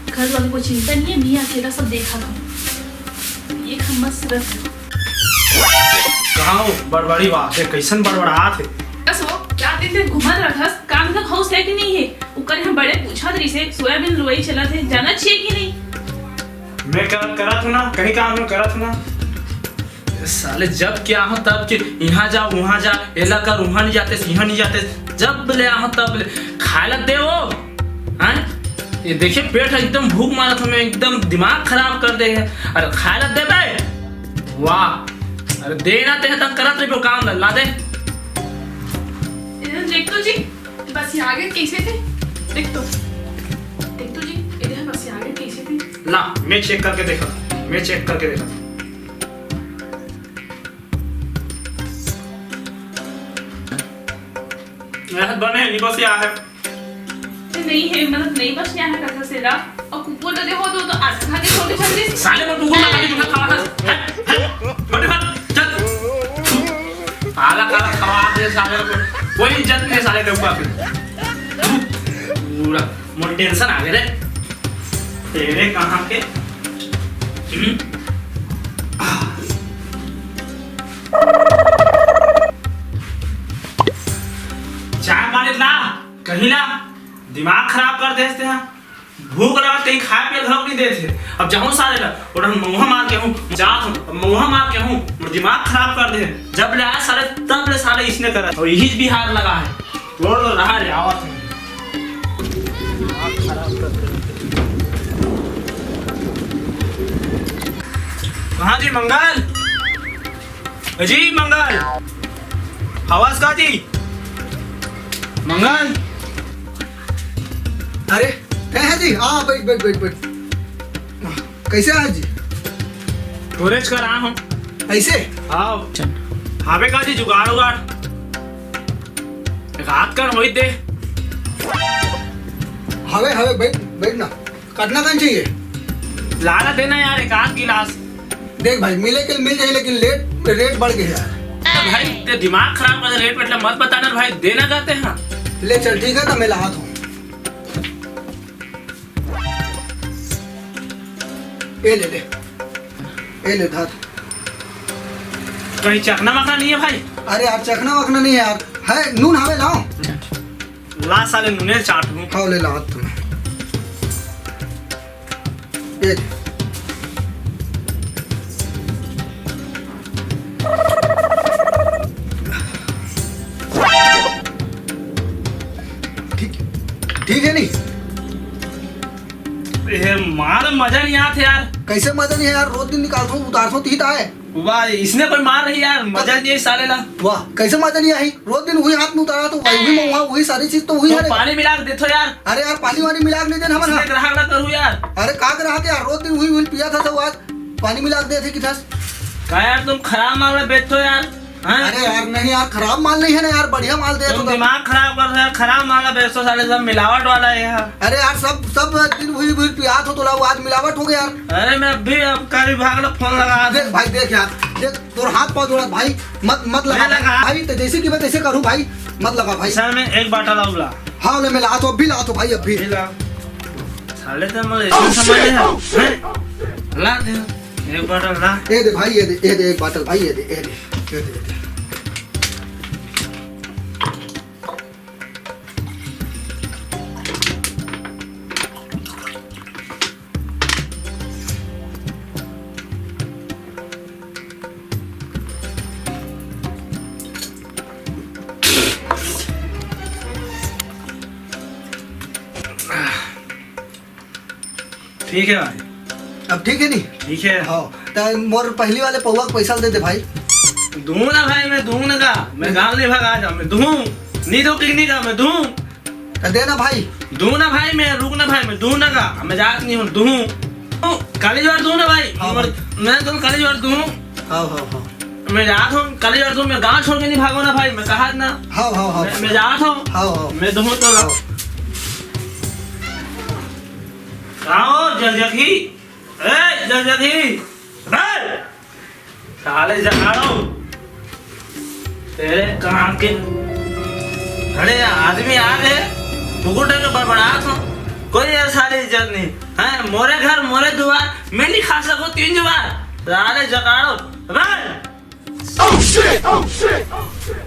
घर वाले को चिंता नहीं है, मैं अकेला सब देखा था। ये खम्मत सिर्फ कहाँ हो बड़बड़ी बात है, कैसन बड़बड़ात है। बस वो क्या दिन घुमत रखस, काम तक हाउस है कि नहीं है। ऊपर हम बड़े पूछा तरी से सोयाबीन लुवाई चला थे, जाना चाहिए कि नहीं। मैं करत हूँ ना, कहीं काम में करत हूँ ना। साले जब क्या हो तब कि यहाँ जा वहाँ जा, एला कर वहाँ नहीं जाते, यहाँ नहीं जाते। जब ले आओ तब ले खाए दे वो। हैं ये देखिए पेट एकदम भूख मारा था, मैं एकदम दिमाग खराब कर दे है। अरे खाए दे बे, वाह। अरे देना ते तब करत रही काम ला दे। इधर देख तो जी, बस ये आगे कैसे थे, देख तो जी इधर बस ये आगे कैसे थे। ला मैं चेक करके देखा, मैं चेक करके देखा। बने नहीं बस यहाँ है, नहीं है मतलब नहीं बस यहाँ है कथा से ला। और कुकुर दे हो तो आज खा के छोटे छोटे साले को कुकुर लगा के तुमने खावा था। बड़े बात चल आला काला खवा दे साले को, कोई इज्जत नहीं साले के ऊपर। पूरा मोर टेंशन आ गए रे तेरे कहाँ के। चाय पानी ला कहीं ला, दिमाग खराब कर देते हैं। भूख लगा कहीं खाए पिए घर नहीं देते। अब जाऊँ सारे ला और मुँह मार के हूँ, जात हूँ मुँह मार के हूँ, दिमाग खराब कर दे। जब ले आया सारे तब ले सारे इसने करा और यही बिहार लगा है। रोड तो रहा रे आवाज दिमाग खराब कर दे। कहाँ जी मंगल, जी मंगल, आवाज का जी मंगल। अरे क्या है जी? हाँ बैठ बैठ बैठ बैठ। कैसे है जी? स्टोरेज कर रहा हूँ ऐसे। आओ हावे का जी जुगाड़ उगाड़ एक हाथ कर वही दे। हवे हवे बैठ बैठ ना, काटना कौन चाहिए? लाना देना यार एक आध गिलास। देख भाई मिले के मिल जाए, लेकिन रेट बढ़ गया यार। भाई ते दिमाग खराब कर रेट मतलब मत बताना भाई, देना चाहते हैं। ले चल ठीक है तो मैं लात हूँ। ये ले ले, ये ले धात। कहीं चखना मखना नहीं है भाई? अरे यार चखना वखना नहीं है यार, है नून हवे लाओ। ला साले नूने चाट दूं। हाँ ले लात तुम्हें। ये ले। ठीक है नहीं? ये मार मजा नहीं आता यार। कैसे मजा नहीं है यार? रोज दिन निकालता हूँ उतारता हूँ तीत आए। वाह इसने कोई मार रही यार, मजा नहीं है साले ला। वाह कैसे मजा नहीं आई? रोज दिन वही हाथ में उतारा तो वही में वही सारी चीज तो वही है। पानी मिला के देथो यार। अरे यार पानी वानी मिला के नहीं देना हमारा। ग्राहक ला करूँ यार। अरे का ग्राहक के यार? रोज दिन वही वही पिया था सब, आज पानी मिला के दे थे कि था। क्या यार तुम खराब माल बेचो यार। अरे यार नहीं यार, खराब माल नहीं है ना यार, बढ़िया माल दे तुम दिमाग खराब कर रहे हो। खराब माल बेचो साले, सब मिलावट वाला है यार। अरे यार सब दिन वही वही पिया था तो आज मिलावट हो गया यार। अरे मैं भी अब का विभाग ला फोन लगा देख भाई, देख यार, देख तोर हाथ पाँव जोड़ा भाई, मत लगा भाई। तो जैसे कि मैं तैसे करूँ भाई, मत लगा भाई। सर में एक बाटा लाऊला। हाँ मैं ला तो अब भी ला तो भाई, अब भी साले तो मैं ऐसे समझ ले ला दे एक बाटा ला। ये दे भाई, ये दे एक बाटल भाई, ये दे। ठीक है भाई, अब ठीक है नहीं? ठीक है। हाँ तो मोर पहली वाले पौवा का पैसा दे दे भाई। दूँ ना भाई, मैं दूँ ना का, मैं गाँव नहीं भगा जा, मैं दूँ नहीं दो कि नहीं का, मैं दूँ तो दे ना भाई। दूँ ना भाई, मैं रुक ना भाई, मैं दूँ ना का, मैं जात नहीं हूँ। दूँ काली जोड़ दूँ ना भाई। हाँ मैं तुम काली जोड़ दूँ। हाँ मैं जात हूँ काली जोड़ दूँ। मैं गाँव छोड़ के नहीं भागो ना भाई, मैं कहा ना। हाँ मैं जात हूँ। हाँ मैं दूँ तो ला जगही, जगही साले जगाड़ो तेरे काम के। अरे आदमी आ गए, बुकुटे के बड़बड़ात हो। कोई ये साले इज्जत नहीं है। मोरे घर मोरे दुआर, मैं नहीं खा सकूं 3 जुबान साले जगाड़ो बस।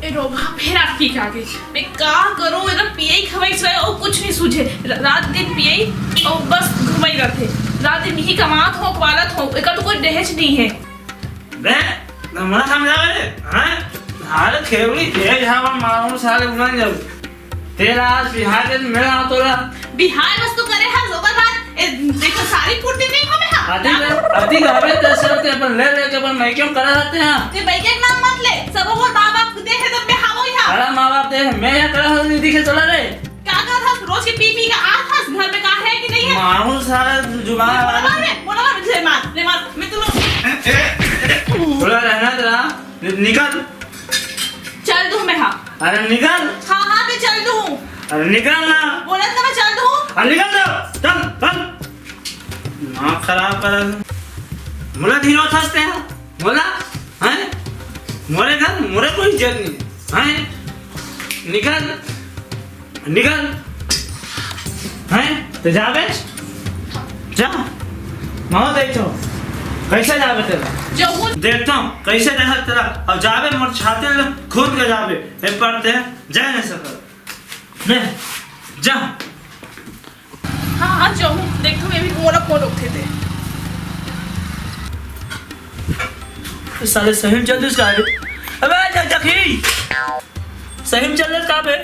ए रोगा फिर आपकी क्या गई, मैं क्या करूं, एकदम पिए ही खवाई सोए और कुछ नहीं सूझे, रात दिन पिए ही और बस घुमाई रहते, रात दिन यही कमात हो कवालत हो, एका तो कोई दहेज नहीं है। बे नमरा समझा रे हैं, हाल खेवली तेज हवा मारू साले उड़न जाऊ। तेरा आज बिहार के मेरा तोरा बिहार बस तो करे है जोकर बात, ए देखो सारी पूर्ति नहीं हमें हां आदि गावे दशरथ अपन ले के अपन मैं क्यों करा रहते हैं। ते भाई के नाम मत ले, सब को मां-बाप दे है तब बिहाव होई हां। अरे मां-बाप दे मैं या करा नहीं दिखे चला रे, क्या कर था रोज के पी का आ था घर में का है कि नहीं है। मारू साले जुबान बोला ले मार मैं तुम थोड़ा रहना तेरा निकल। चल दूं मैं हां। अरे निकल। हां मैं चल दूं। अरे निकल ना। बोला था मैं चल दूं। अरे निकल जा चल ना खराब कर मोला धीरो थसते हैं मोला हैं, मोरे घर मोरे कोई इज्जत नहीं हैं। निकल हैं तो जावे जा माओ देखो कैसे जावे तेरा, जाऊं देखता हूँ कैसे रहा तेरा। अब जावे मोर छाते खून के जावे एक पड़ते हैं जा नहीं सकता नहीं जा। हां जाऊं देखो मैं भी मोरा फोन उठे थे। साले सही में चल दिस गाड़ी। अबे जखी सही में चल का बे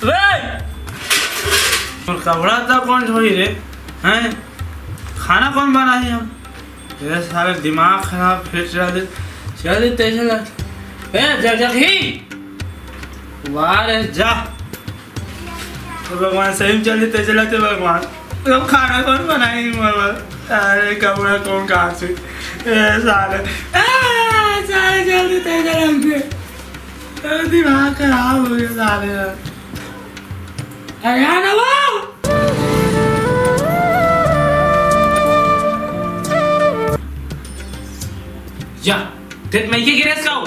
वे और कपड़ा तो कौन धोई रे हैं, खाना कौन बनाई हम। तेरे सारे दिमाग खराब फिर चल तेज लग ए जखी वाह रे जा। तो भगवान सही में चल तेज लगते भगवान, तो खाना कौन बनाई मरवा। अरे कपड़ा कौन कहाँ से सारे सारे जल्दी तेज लग गए, दिमाग खराब हो गया सारे। अरे ना वो जा तेरे मैं ये गिरेस का हो,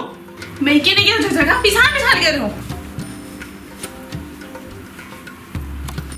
मैं के नहीं गया जगह पिसान गए हो।